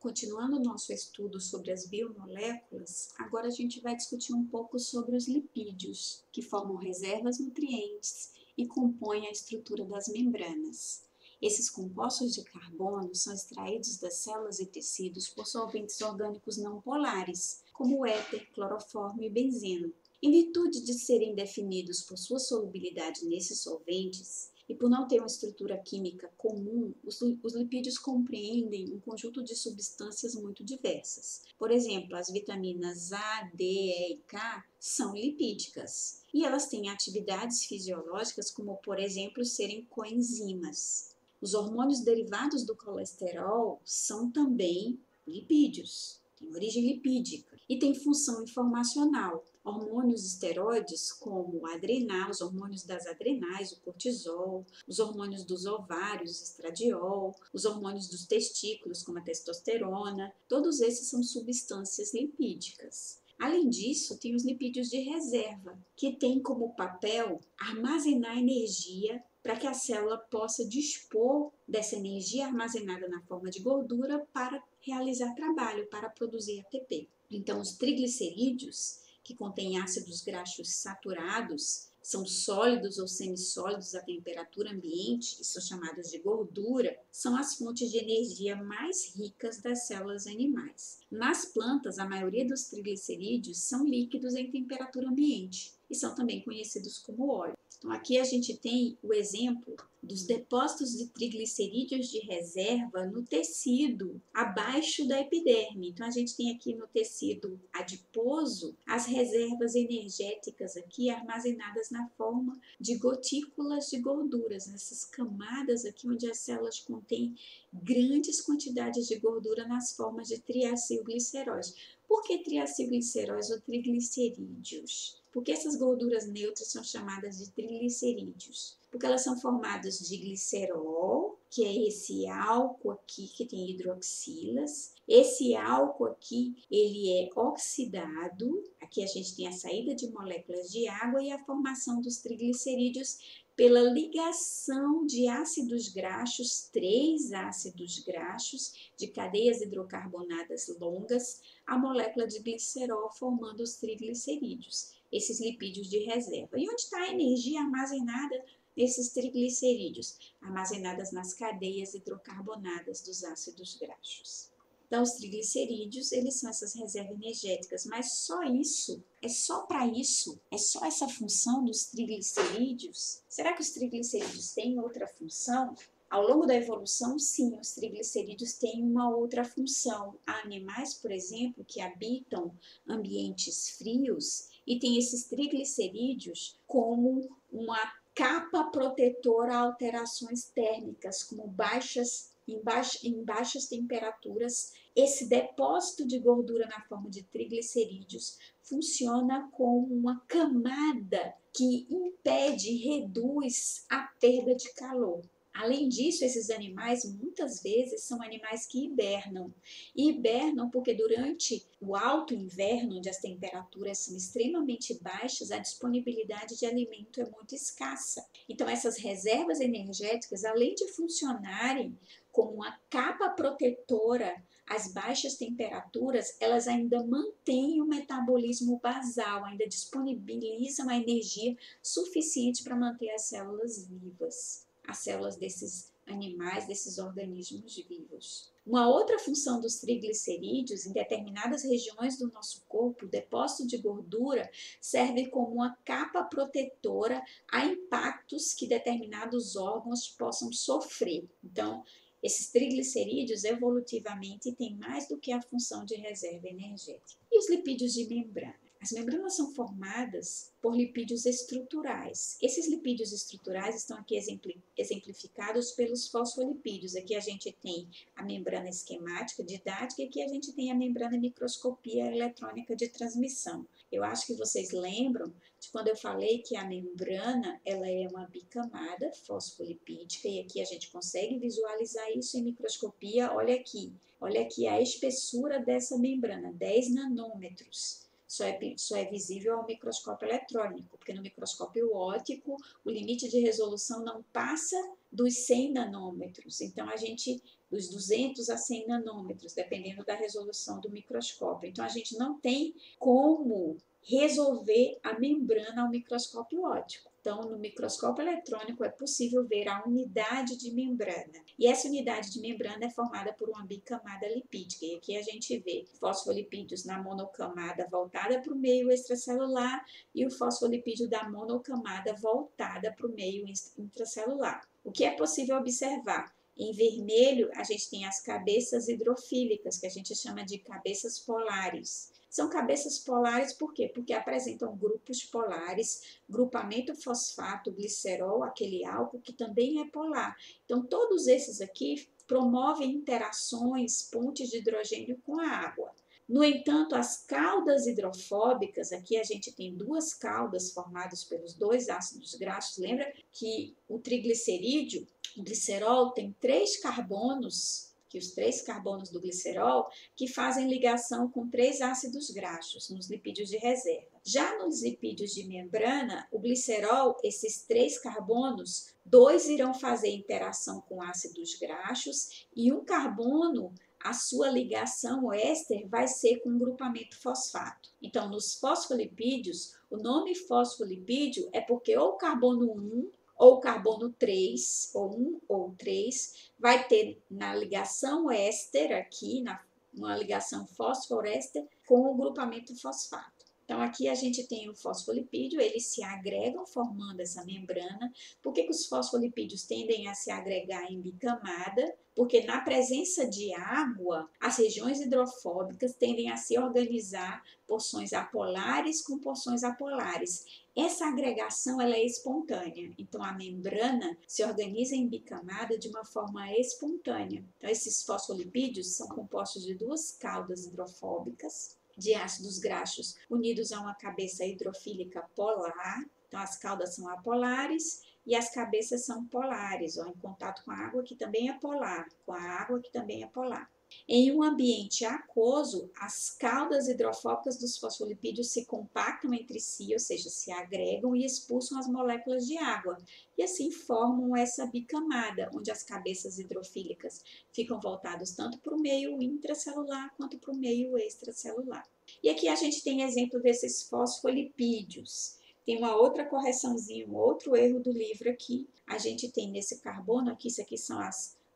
Continuando o nosso estudo sobre as biomoléculas, agora a gente vai discutir um pouco sobre os lipídios, que formam reservas nutrientes e compõem a estrutura das membranas. Esses compostos de carbono são extraídos das células e tecidos por solventes orgânicos não polares, como o éter, cloroformo e benzeno. Em virtude de serem definidos por sua solubilidade nesses solventes, e por não ter uma estrutura química comum, os lipídios compreendem um conjunto de substâncias muito diversas. Por exemplo, as vitaminas A, D, E e K são lipídicas e elas têm atividades fisiológicas como, por exemplo, serem coenzimas. Os hormônios derivados do colesterol são também lipídios, têm origem lipídica e têm função informacional. Hormônios esteroides como o adrenal, os hormônios das adrenais, o cortisol, os hormônios dos ovários, o estradiol, os hormônios dos testículos como a testosterona, todos esses são substâncias lipídicas. Além disso, tem os lipídios de reserva, que têm como papel armazenar energia para que a célula possa dispor dessa energia armazenada na forma de gordura para realizar trabalho, para produzir ATP. Então, os triglicerídeos, que contêm ácidos graxos saturados, são sólidos ou semissólidos à temperatura ambiente, e são chamados de gordura, são as fontes de energia mais ricas das células animais. Nas plantas, a maioria dos triglicerídeos são líquidos em temperatura ambiente e são também conhecidos como óleo. Então, aqui a gente tem o exemplo dos depósitos de triglicerídeos de reserva no tecido abaixo da epiderme. Então, a gente tem aqui no tecido adiposo as reservas energéticas aqui armazenadas na forma de gotículas de gorduras, nessas camadas aqui onde as células contêm grandes quantidades de gordura nas formas de triacilgliceróis. Por que triacilgliceróis ou triglicerídeos? Por que essas gorduras neutras são chamadas de triglicerídeos? Porque elas são formadas de glicerol, que é esse álcool aqui que tem hidroxilas. Esse álcool aqui, ele é oxidado. Aqui a gente tem a saída de moléculas de água e a formação dos triglicerídeos pela ligação de ácidos graxos, 3 ácidos graxos de cadeias hidrocarbonadas longas, à molécula de glicerol formando os triglicerídeos, esses lipídios de reserva. E onde está a energia armazenada nesses triglicerídeos? Armazenadas nas cadeias hidrocarbonadas dos ácidos graxos. Então, os triglicerídeos, eles são essas reservas energéticas, mas só isso, é só para isso, é só essa função dos triglicerídeos? Será que os triglicerídeos têm outra função? Ao longo da evolução, sim, os triglicerídeos têm uma outra função. Há animais, por exemplo, que habitam ambientes frios e têm esses triglicerídeos como uma capa protetora a alterações térmicas, como em baixas temperaturas. Esse depósito de gordura na forma de triglicerídeos funciona como uma camada que impede, reduz a perda de calor. Além disso, esses animais muitas vezes são animais que hibernam. E hibernam porque durante o alto inverno, onde as temperaturas são extremamente baixas, a disponibilidade de alimento é muito escassa. Então, essas reservas energéticas, além de funcionarem como uma capa protetora às baixas temperaturas, elas ainda mantêm o metabolismo basal, ainda disponibilizam a energia suficiente para manter as células vivas, as células desses animais, desses organismos vivos. Uma outra função dos triglicerídeos, em determinadas regiões do nosso corpo, o depósito de gordura serve como uma capa protetora a impactos que determinados órgãos possam sofrer. Então, esses triglicerídeos evolutivamente têm mais do que a função de reserva energética. E os lipídios de membrana? As membranas são formadas por lipídios estruturais. Esses lipídios estruturais estão aqui exemplificados pelos fosfolipídios. Aqui a gente tem a membrana esquemática didática e aqui a gente tem a membrana microscopia eletrônica de transmissão. Eu acho que vocês lembram de quando eu falei que a membrana ela é uma bicamada fosfolipídica e aqui a gente consegue visualizar isso em microscopia. Olha aqui a espessura dessa membrana, 10 nanômetros. Só é visível ao microscópio eletrônico, porque no microscópio óptico o limite de resolução não passa dos 100 nanômetros. Então, a gente dos 200 a 100 nanômetros, dependendo da resolução do microscópio. Então, a gente não tem como resolver a membrana ao microscópio óptico. Então, no microscópio eletrônico é possível ver a unidade de membrana. E essa unidade de membrana é formada por uma bicamada lipídica. E aqui a gente vê fosfolipídios na monocamada voltada para o meio extracelular e o fosfolipídio da monocamada voltada para o meio intracelular. O que é possível observar? Em vermelho, a gente tem as cabeças hidrofílicas, que a gente chama de cabeças polares. São cabeças polares por quê? Porque apresentam grupos polares, grupamento fosfato, glicerol, aquele álcool que também é polar. Então, todos esses aqui promovem interações, pontes de hidrogênio com a água. No entanto, as caudas hidrofóbicas, aqui a gente tem duas caudas formadas pelos dois ácidos graxos. Lembra que o triglicerídeo, o glicerol, tem 3 carbonos, que os 3 carbonos do glicerol, que fazem ligação com 3 ácidos graxos nos lipídios de reserva. Já nos lipídios de membrana, o glicerol, esses 3 carbonos, 2 irão fazer interação com ácidos graxos e um carbono, a sua ligação éster vai ser com grupamento fosfato. Então, nos fosfolipídios, o nome fosfolipídio é porque ou o carbono 1 ou carbono 3, ou 1 ou 3, vai ter na ligação éster aqui, uma ligação fosforéster com o grupamento fosfato. Então, aqui a gente tem o fosfolipídio, eles se agregam formando essa membrana. Por que os fosfolipídios tendem a se agregar em bicamada? Porque na presença de água, as regiões hidrofóbicas tendem a se organizar porções apolares com porções apolares. Essa agregação ela é espontânea, então a membrana se organiza em bicamada de uma forma espontânea. Então, esses fosfolipídios são compostos de 2 caudas hidrofóbicas de ácidos graxos unidos a uma cabeça hidrofílica polar. Então, as caudas são apolares e as cabeças são polares, ó, em contato com a água, que também é polar, com a água, que também é polar. Em um ambiente aquoso, as caudas hidrofóbicas dos fosfolipídios se compactam entre si, ou seja, se agregam e expulsam as moléculas de água. E assim formam essa bicamada, onde as cabeças hidrofílicas ficam voltadas tanto para o meio intracelular quanto para o meio extracelular. E aqui a gente tem exemplo desses fosfolipídios. Tem uma outra correçãozinha, um outro erro do livro aqui. A gente tem nesse carbono aqui, isso aqui são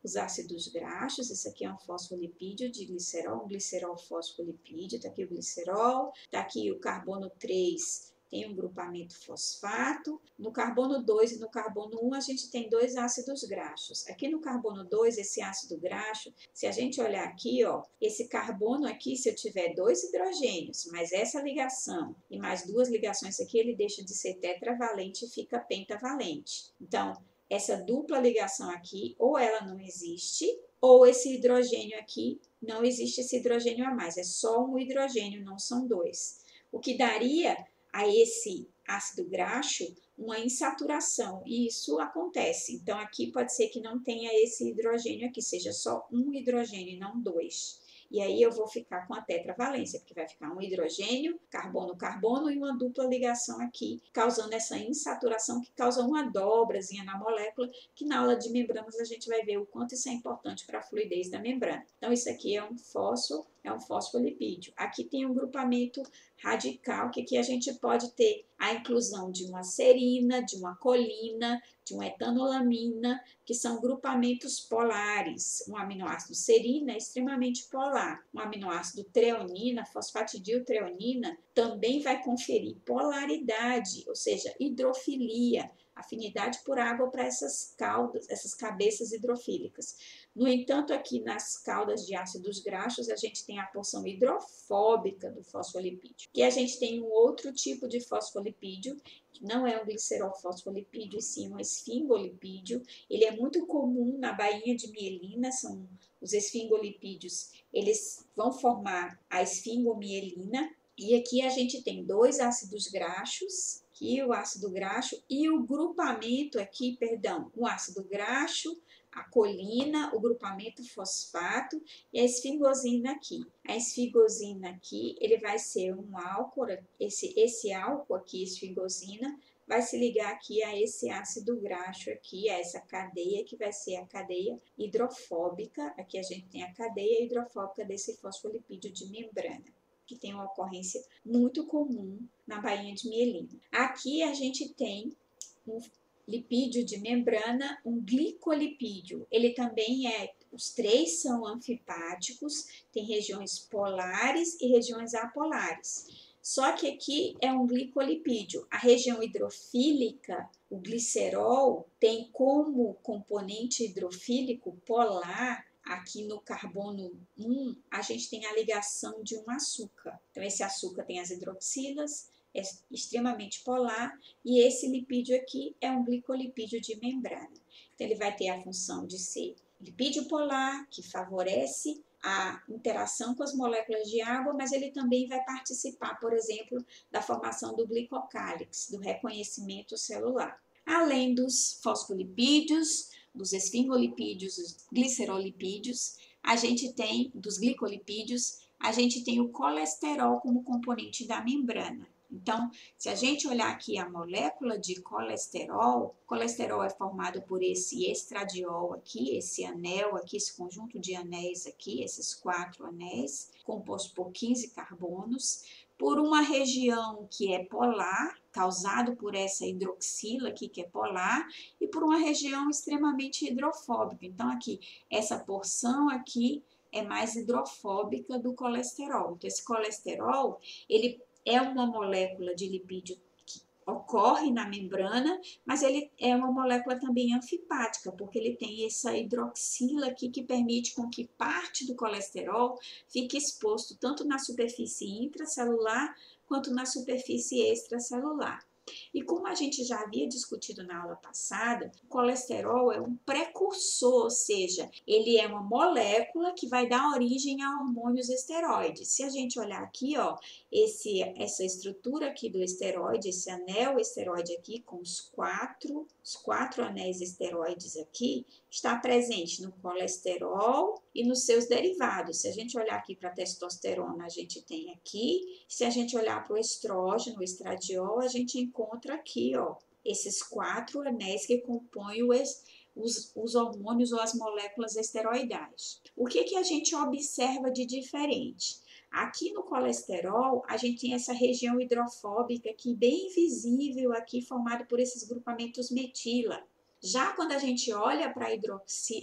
os ácidos graxos, esse aqui é um fosfolipídio de glicerol, um glicerol fosfolipídio, tá aqui o glicerol, tá aqui o carbono 3, tem um grupamento fosfato. No carbono 2 e no carbono 1 a gente tem 2 ácidos graxos. Aqui no carbono 2, esse ácido graxo, se a gente olhar aqui, ó, esse carbono aqui, se eu tiver 2 hidrogênios, mais essa ligação e mais 2 ligações aqui, ele deixa de ser tetravalente e fica pentavalente. Então, essa dupla ligação aqui, ou ela não existe, ou esse hidrogênio aqui, não existe esse hidrogênio a mais, é só um hidrogênio, não são 2. O que daria a esse ácido graxo uma insaturação, e isso acontece. Então, aqui pode ser que não tenha esse hidrogênio aqui, seja só um hidrogênio e não 2. E aí eu vou ficar com a tetravalência, porque vai ficar um hidrogênio, carbono-carbono e uma dupla ligação aqui, causando essa insaturação que causa uma dobrazinha na molécula, que na aula de membranas a gente vai ver o quanto isso é importante para a fluidez da membrana. Então, isso aqui é um fosfolipídio. Aqui tem um grupamento radical, que aqui a gente pode ter a inclusão de uma serina, de uma colina, de uma etanolamina, que são grupamentos polares. Um aminoácido serina é extremamente polar. Um aminoácido treonina, fosfatidiltreonina, também vai conferir polaridade, ou seja, hidrofilia, afinidade por água para essas cabeças hidrofílicas. No entanto, aqui nas caudas de ácidos graxos, a gente tem a porção hidrofóbica do fosfolipídio. E a gente tem um outro tipo de fosfolipídio, que não é um glicerol fosfolipídio, e sim um esfingolipídio. Ele é muito comum na bainha de mielina, são os esfingolipídios, eles vão formar a esfingomielina. E aqui a gente tem 2 ácidos graxos, aqui o ácido graxo e o grupamento aqui, perdão, o ácido graxo, a colina, o grupamento fosfato e a esfingosina aqui. A esfingosina aqui, ele vai ser um álcool, esse álcool aqui, esfingosina, vai se ligar aqui a esse ácido graxo aqui, a essa cadeia que vai ser a cadeia hidrofóbica. Aqui a gente tem a cadeia hidrofóbica desse fosfolipídio de membrana, que tem uma ocorrência muito comum na bainha de mielina. Aqui a gente tem um lipídio de membrana, um glicolipídio. Ele também os três são anfipáticos, tem regiões polares e regiões apolares. Só que aqui é um glicolipídio. A região hidrofílica, o glicerol, tem como componente hidrofílico polar. Aqui no carbono 1, a gente tem a ligação de um açúcar. Então, esse açúcar tem as hidroxilas, é extremamente polar, e esse lipídio aqui é um glicolipídio de membrana. Então, ele vai ter a função de ser lipídio polar, que favorece a interação com as moléculas de água, mas ele também vai participar, por exemplo, da formação do glicocálix, do reconhecimento celular. Além dos fosfolipídios, dos esfingolipídios, dos glicerolipídios, a gente tem, dos glicolipídios, a gente tem o colesterol como componente da membrana. Então, se a gente olhar aqui a molécula de colesterol, o colesterol é formado por esse estradiol aqui, esse anel aqui, esse conjunto de anéis aqui, esses 4 anéis, composto por 15 carbonos, por uma região que é polar, causado por essa hidroxila aqui, que é polar, e por uma região extremamente hidrofóbica. Então, aqui, essa porção aqui é mais hidrofóbica do colesterol. Então, esse colesterol, ele é uma molécula de lipídio que ocorre na membrana, mas ele é uma molécula também anfipática, porque ele tem essa hidroxila aqui que permite com que parte do colesterol fique exposto tanto na superfície intracelular quanto na superfície extracelular. E como a gente já havia discutido na aula passada, o colesterol é um precursor, ou seja, ele é uma molécula que vai dar origem a hormônios esteroides. Se a gente olhar aqui, ó, essa estrutura aqui do esteroide, esse anel esteroide aqui com os quatro anéis esteroides aqui, está presente no colesterol e nos seus derivados. Se a gente olhar aqui para a testosterona, a gente tem aqui. Se a gente olhar para o estrógeno, o estradiol, a gente encontra aqui, ó, esses 4 anéis que compõem os hormônios ou as moléculas esteroidais. O que a gente observa de diferente? Aqui no colesterol, a gente tem essa região hidrofóbica aqui, bem visível aqui, formada por esses grupamentos metila. Já quando a gente olha para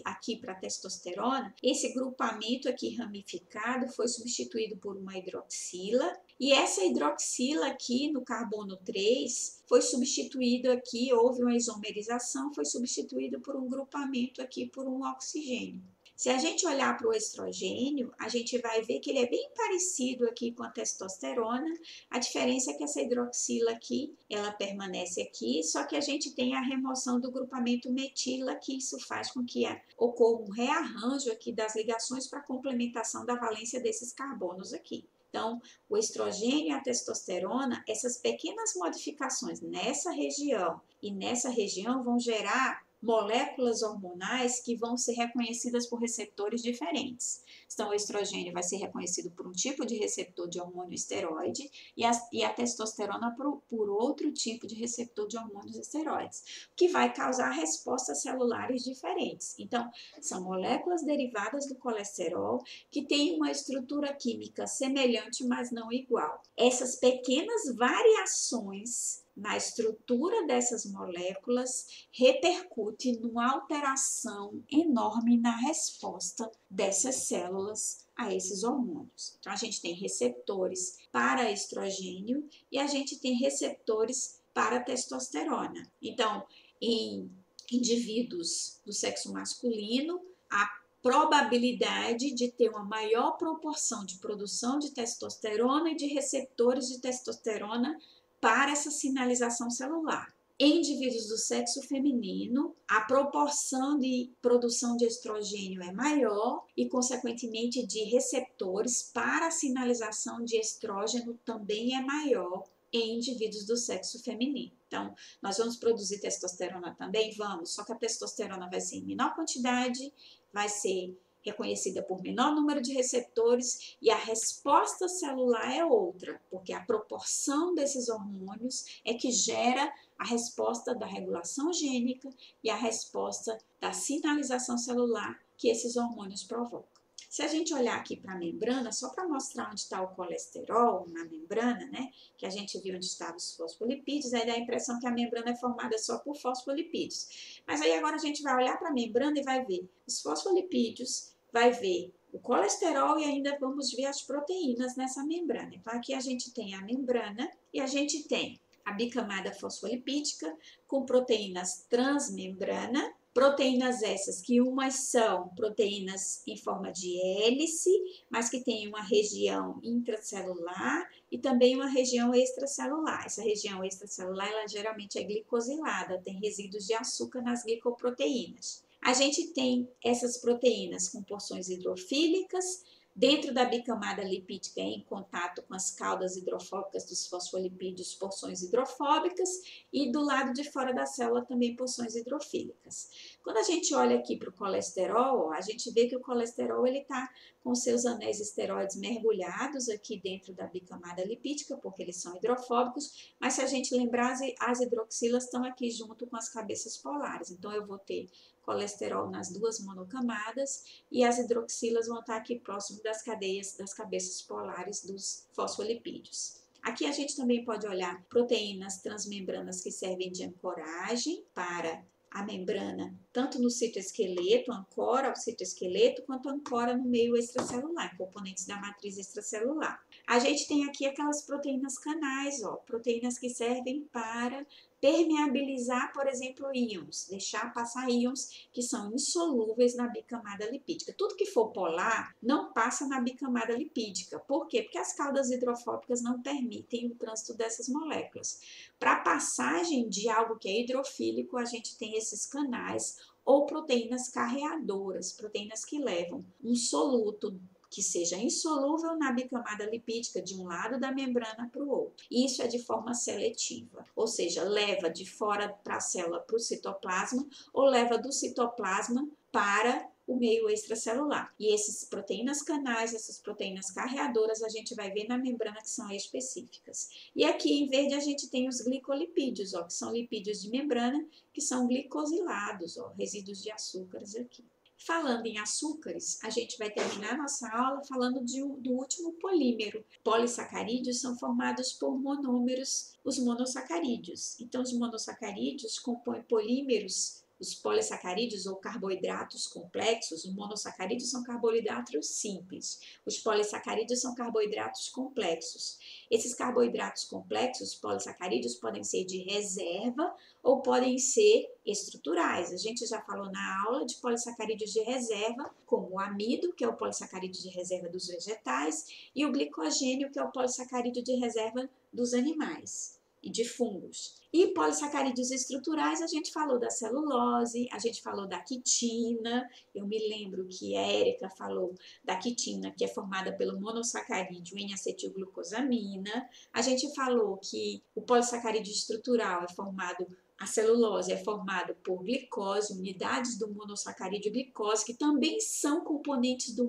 aqui para a testosterona, esse grupamento aqui ramificado foi substituído por uma hidroxila, e essa hidroxila aqui no carbono 3 foi substituído aqui, houve uma isomerização, foi substituído por um grupamento aqui por um oxigênio. Se a gente olhar para o estrogênio, a gente vai ver que ele é bem parecido aqui com a testosterona. A diferença é que essa hidroxila aqui, ela permanece aqui, só que a gente tem a remoção do grupamento metila, que isso faz com que ocorra um rearranjo aqui das ligações para complementação da valência desses carbonos aqui. Então, o estrogênio e a testosterona, essas pequenas modificações nessa região e nessa região vão gerar moléculas hormonais que vão ser reconhecidas por receptores diferentes. Então, o estrogênio vai ser reconhecido por um tipo de receptor de hormônio esteroide e a testosterona por outro tipo de receptor de hormônios esteroides, que vai causar respostas celulares diferentes. Então, são moléculas derivadas do colesterol que têm uma estrutura química semelhante, mas não igual. Essas pequenas variações na estrutura dessas moléculas repercute numa alteração enorme na resposta dessas células a esses hormônios. Então, a gente tem receptores para estrogênio e a gente tem receptores para testosterona. Então, em indivíduos do sexo masculino, a probabilidade de ter uma maior proporção de produção de testosterona e de receptores de testosterona para essa sinalização celular. Em indivíduos do sexo feminino, a proporção de produção de estrogênio é maior e, consequentemente, de receptores para a sinalização de estrógeno também é maior em indivíduos do sexo feminino. Então, nós vamos produzir testosterona também? Vamos, só que a testosterona vai ser em menor quantidade, vai ser reconhecida por menor número de receptores, e a resposta celular é outra, porque a proporção desses hormônios é que gera a resposta da regulação gênica e a resposta da sinalização celular que esses hormônios provocam. Se a gente olhar aqui para a membrana, só para mostrar onde está o colesterol na membrana, né? Que a gente viu onde estavam os fosfolipídios, aí dá a impressão que a membrana é formada só por fosfolipídios. Mas aí agora a gente vai olhar para a membrana e vai ver os fosfolipídios, vai ver o colesterol e ainda vamos ver as proteínas nessa membrana. Então aqui a gente tem a membrana e a gente tem a bicamada fosfolipídica com proteínas transmembrana. Proteínas essas que umas são proteínas em forma de hélice, mas que tem uma região intracelular e também uma região extracelular. Essa região extracelular, ela geralmente é glicosilada, tem resíduos de açúcar nas glicoproteínas. A gente tem essas proteínas com porções hidrofílicas, dentro da bicamada lipídica em contato com as caudas hidrofóbicas dos fosfolipídios, porções hidrofóbicas, e do lado de fora da célula também porções hidrofílicas. Quando a gente olha aqui para o colesterol, a gente vê que o colesterol está com seus anéis esteroides mergulhados aqui dentro da bicamada lipídica, porque eles são hidrofóbicos, mas se a gente lembrar, as hidroxilas estão aqui junto com as cabeças polares. Então, eu vou ter colesterol nas duas monocamadas e as hidroxilas vão estar aqui próximo das cabeças polares dos fosfolipídios. Aqui a gente também pode olhar proteínas transmembranas que servem de ancoragem para a membrana, tanto no citoesqueleto, ancora ao citoesqueleto, quanto ancora no meio extracelular, componentes da matriz extracelular. A gente tem aqui aquelas proteínas canais, ó, proteínas que servem para permeabilizar, por exemplo, íons, deixar passar íons que são insolúveis na bicamada lipídica. Tudo que for polar não passa na bicamada lipídica. Por quê? Porque as caudas hidrofóbicas não permitem o trânsito dessas moléculas. Para a passagem de algo que é hidrofílico, a gente tem esses canais ou proteínas carreadoras, proteínas que levam um soluto que seja insolúvel na bicamada lipídica de um lado da membrana para o outro. Isso é de forma seletiva, ou seja, leva de fora para a célula para o citoplasma ou leva do citoplasma para o meio extracelular. E essas proteínas canais, essas proteínas carreadoras, a gente vai ver na membrana que são específicas. E aqui em verde a gente tem os glicolipídios, ó, que são lipídios de membrana, que são glicosilados, ó, resíduos de açúcares aqui. Falando em açúcares, a gente vai terminar nossa aula falando do último polímero. Polissacarídeos são formados por monômeros, os monossacarídeos. Então, os monossacarídeos compõem polímeros. Os polissacarídeos ou carboidratos complexos, os monossacarídeos são carboidratos simples, os polissacarídeos são carboidratos complexos. Esses carboidratos complexos, polissacarídeos, podem ser de reserva ou podem ser estruturais. A gente já falou na aula de polissacarídeos de reserva, como o amido, que é o polissacarídeo de reserva dos vegetais, e o glicogênio, que é o polissacarídeo de reserva dos animais e de fungos. E polissacarídeos estruturais, a gente falou da celulose, a gente falou da quitina, eu me lembro que a Érica falou da quitina, que é formada pelo monossacarídeo em acetilglucosamina, a gente falou que o polissacarídeo estrutural é formado, a celulose é formada por glicose, unidades do monossacarídeo glicose, que também são componentes do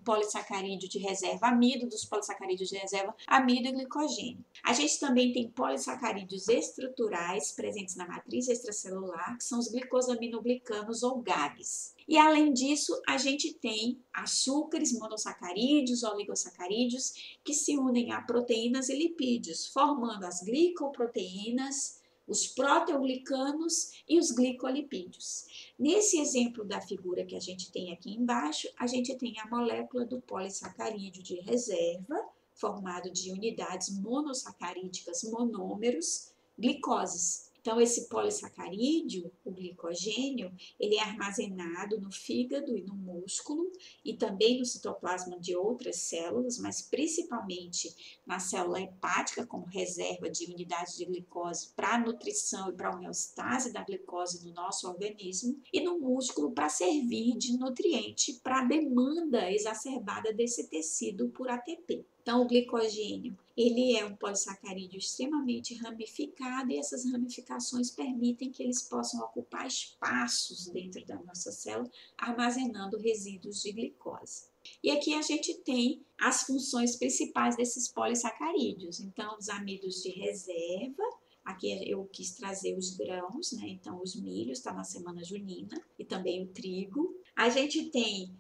polissacarídeo de reserva amido, dos polissacarídeos de reserva amido e glicogênio. A gente também tem polissacarídeos estruturais presentes na matriz extracelular, que são os glicosaminoglicanos ou GAGs. E além disso, a gente tem açúcares, monossacarídeos, oligosacarídeos, que se unem a proteínas e lipídios, formando as glicoproteínas, os proteoglicanos e os glicolipídios. Nesse exemplo da figura que a gente tem aqui embaixo, a gente tem a molécula do polissacarídeo de reserva, formado de unidades monossacarídicas, monômeros, glicoses. Então, esse polissacarídeo, o glicogênio, ele é armazenado no fígado e no músculo e também no citoplasma de outras células, mas principalmente na célula hepática, como reserva de unidades de glicose para a nutrição e para a homeostase da glicose no nosso organismo, e no músculo para servir de nutriente para a demanda exacerbada desse tecido por ATP. Então, o glicogênio, ele é um polissacarídeo extremamente ramificado e essas ramificações permitem que eles possam ocupar espaços dentro da nossa célula, armazenando resíduos de glicose. E aqui a gente tem as funções principais desses polissacarídeos. Então, os amidos de reserva, aqui eu quis trazer os grãos, né? Então, os milhos, está na semana junina, e também o trigo. A gente tem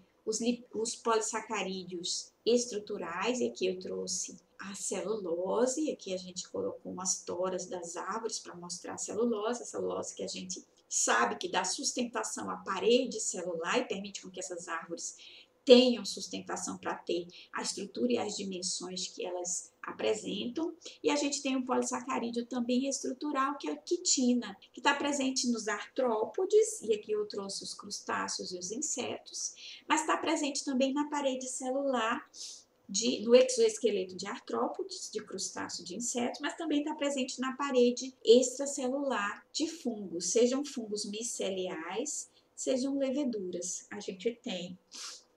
os polissacarídeos estruturais, e aqui eu trouxe a celulose, aqui a gente colocou umas toras das árvores para mostrar a celulose que a gente sabe que dá sustentação à parede celular e permite com que essas árvores tenham sustentação para ter a estrutura e as dimensões que elas apresentam. E a gente tem um polissacarídeo também estrutural, que é a quitina, que está presente nos artrópodes, e aqui eu trouxe os crustáceos e os insetos, mas está presente também na parede celular, no exoesqueleto de artrópodes, de crustáceo, de insetos, mas também está presente na parede extracelular de fungos, sejam fungos miceliais, sejam leveduras. A gente tem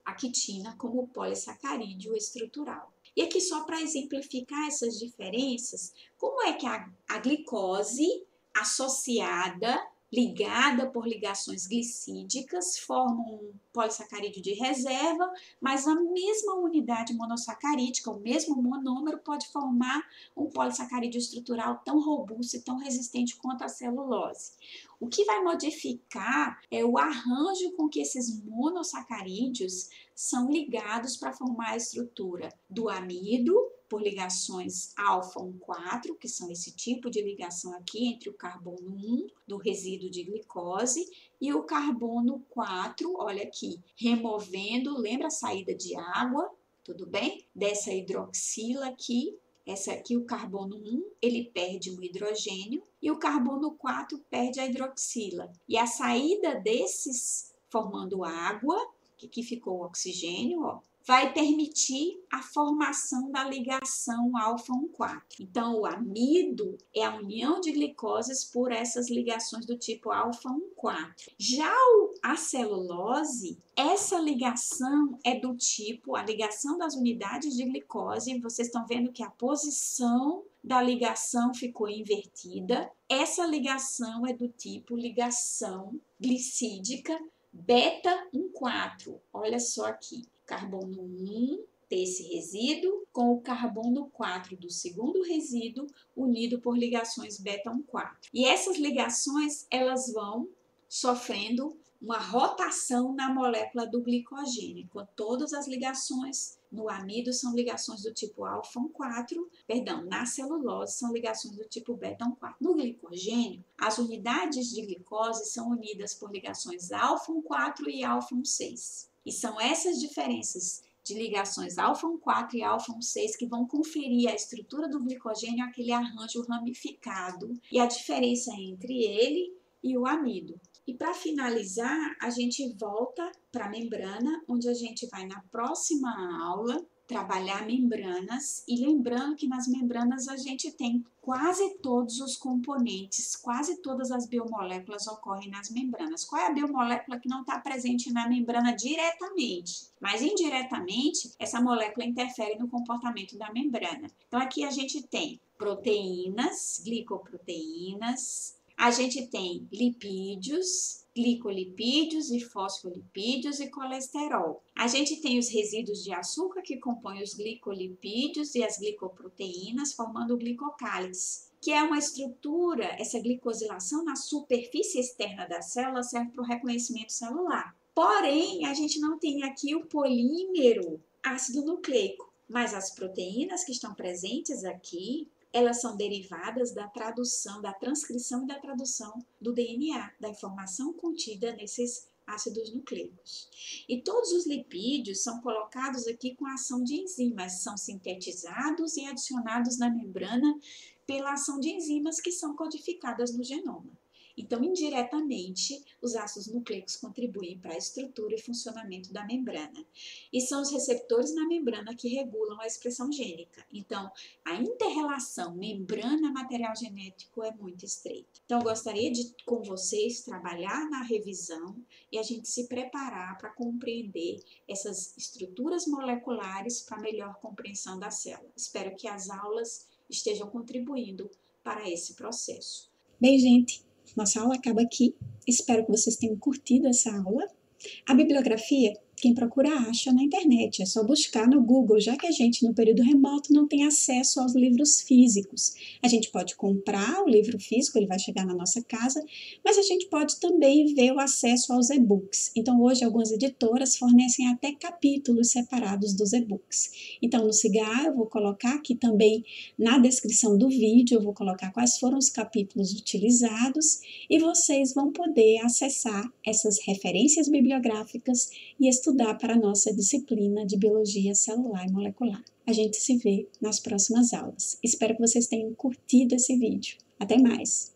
a quitina como polissacarídeo estrutural. E aqui só para exemplificar essas diferenças, como é que a glicose associada, ligada por ligações glicídicas, forma um polissacarídeo de reserva, mas a mesma unidade monossacarídica, o mesmo monômero, pode formar um polissacarídeo estrutural tão robusto e tão resistente quanto a celulose. O que vai modificar é o arranjo com que esses monossacarídeos são ligados para formar a estrutura do amido, por ligações alfa-1,4, que são esse tipo de ligação aqui entre o carbono 1 do resíduo de glicose e o carbono 4, olha aqui, removendo, lembra a saída de água, tudo bem? Dessa hidroxila aqui, essa aqui, o carbono 1, ele perde o hidrogênio e o carbono 4 perde a hidroxila. E a saída desses formando água, que aqui ficou o oxigênio, ó, vai permitir a formação da ligação alfa-1,4. Então, o amido é a união de glicoses por essas ligações do tipo alfa-1,4. Já a celulose, essa ligação é do tipo, a ligação das unidades de glicose, vocês estão vendo que a posição da ligação ficou invertida. Essa ligação é do tipo ligação glicídica beta-1,4. Olha só aqui. Carbono 1 desse resíduo com o carbono 4 do segundo resíduo unido por ligações beta-1,4. E essas ligações, elas vão sofrendo uma rotação na molécula do glicogênio, enquanto todas as ligações no amido são ligações do tipo alfa-1,4, na celulose são ligações do tipo beta-1,4. No glicogênio, as unidades de glicose são unidas por ligações alfa-1,4 e alfa-1,6. E são essas diferenças de ligações alfa-1,4 e alfa-1,6 que vão conferir a estrutura do glicogênio aquele arranjo ramificado e a diferença entre ele e o amido. E para finalizar, a gente volta para a membrana, onde a gente vai na próxima aula trabalhar membranas, e lembrando que nas membranas a gente tem quase todos os componentes, quase todas as biomoléculas ocorrem nas membranas. Qual é a biomolécula que não está presente na membrana diretamente? Mas indiretamente, essa molécula interfere no comportamento da membrana. Então aqui a gente tem proteínas, glicoproteínas, a gente tem lipídios, glicolipídios e fosfolipídios e colesterol. A gente tem os resíduos de açúcar que compõem os glicolipídios e as glicoproteínas, formando o glicocálix, que é uma estrutura, essa glicosilação na superfície externa da célula serve para o reconhecimento celular. Porém, a gente não tem aqui o polímero ácido nucleico, mas as proteínas que estão presentes aqui, elas são derivadas da tradução, da transcrição e da tradução do DNA, da informação contida nesses ácidos nucleicos. E todos os lipídios são colocados aqui com a ação de enzimas, são sintetizados e adicionados na membrana pela ação de enzimas que são codificadas no genoma. Então, indiretamente, os ácidos nucleicos contribuem para a estrutura e funcionamento da membrana. E são os receptores na membrana que regulam a expressão gênica. Então, a interrelação membrana-material genético é muito estreita. Então, eu gostaria de, com vocês, trabalhar na revisão e a gente se preparar para compreender essas estruturas moleculares para melhor compreensão da célula. Espero que as aulas estejam contribuindo para esse processo. Bem, gente, nossa aula acaba aqui. Espero que vocês tenham curtido essa aula. A bibliografia, quem procura acha na internet, é só buscar no Google, já que a gente no período remoto não tem acesso aos livros físicos. A gente pode comprar o livro físico, ele vai chegar na nossa casa, mas a gente pode também ver o acesso aos e-books. Então hoje algumas editoras fornecem até capítulos separados dos e-books. Então no Cigar eu vou colocar aqui também na descrição do vídeo, eu vou colocar quais foram os capítulos utilizados e vocês vão poder acessar essas referências bibliográficas e estudar para a nossa disciplina de Biologia Celular e Molecular. A gente se vê nas próximas aulas. Espero que vocês tenham curtido esse vídeo. Até mais!